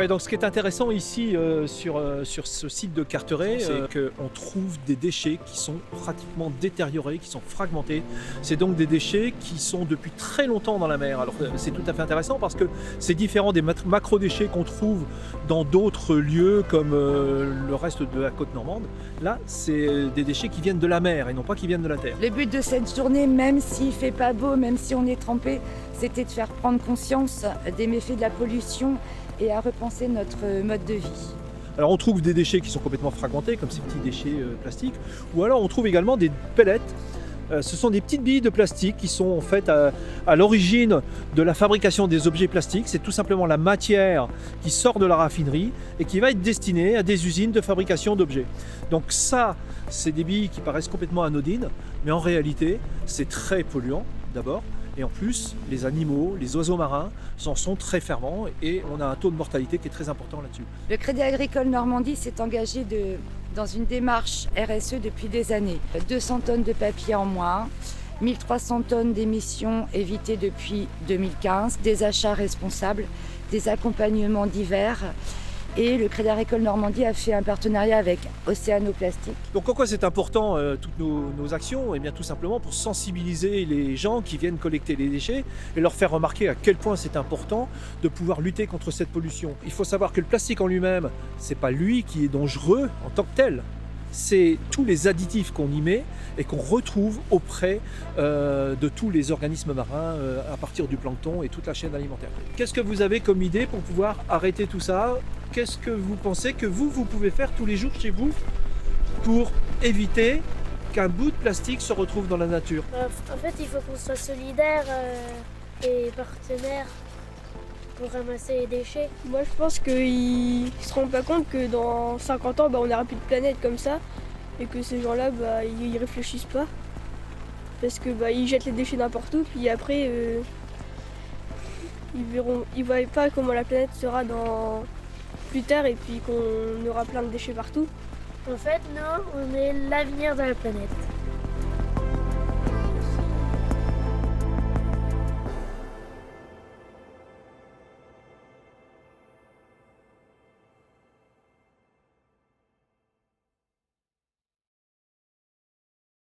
Ouais, donc ce qui est intéressant ici sur ce site de Carteret, c'est qu'on trouve des déchets qui sont pratiquement détériorés, qui sont fragmentés. C'est donc des déchets qui sont depuis très longtemps dans la mer. Alors c'est tout à fait intéressant parce que c'est différent des macro-déchets qu'on trouve dans d'autres lieux comme le reste de la côte normande. Là, c'est des déchets qui viennent de la mer et non pas qui viennent de la terre. Le but de cette journée, même s'il ne fait pas beau, même si on est trempé, c'était de faire prendre conscience des méfaits de la pollution et à repenser notre mode de vie. Alors on trouve des déchets qui sont complètement fragmentés, comme ces petits déchets plastiques, ou alors on trouve également des pellettes. Ce sont des petites billes de plastique qui sont en fait à l'origine de la fabrication des objets plastiques. C'est tout simplement la matière qui sort de la raffinerie et qui va être destinée à des usines de fabrication d'objets. Donc ça, c'est des billes qui paraissent complètement anodines, mais en réalité, c'est très polluant d'abord. Et en plus, les animaux, les oiseaux marins sont très fervents et on a un taux de mortalité qui est très important là-dessus. Le Crédit Agricole Normandie s'est engagé dans une démarche RSE depuis des années. 200 tonnes de papier en moins, 1300 tonnes d'émissions évitées depuis 2015, des achats responsables, des accompagnements divers. Et le Crédit Agricole Normandie a fait un partenariat avec Océanoplastique. Donc en quoi c'est important toutes nos actions? Eh bien tout simplement pour sensibiliser les gens qui viennent collecter les déchets et leur faire remarquer à quel point c'est important de pouvoir lutter contre cette pollution. Il faut savoir que le plastique en lui-même, c'est pas lui qui est dangereux en tant que tel. C'est tous les additifs qu'on y met et qu'on retrouve auprès de tous les organismes marins à partir du plancton et toute la chaîne alimentaire. Qu'est-ce que vous avez comme idée pour pouvoir arrêter tout ça? Qu'est-ce que vous pensez que vous pouvez faire tous les jours chez vous pour éviter qu'un bout de plastique se retrouve dans la nature? En fait, il faut qu'on soit solidaires et partenaires pour ramasser les déchets. Moi, je pense qu'ils ne se rendent pas compte que dans 50 ans, on n'aura plus de planète comme ça et que ces gens-là, ils réfléchissent pas parce que ils jettent les déchets n'importe où, puis après, ils voient pas comment la planète sera dans plus tard et puis qu'on aura plein de déchets partout. En fait, nous, on est l'avenir de la planète.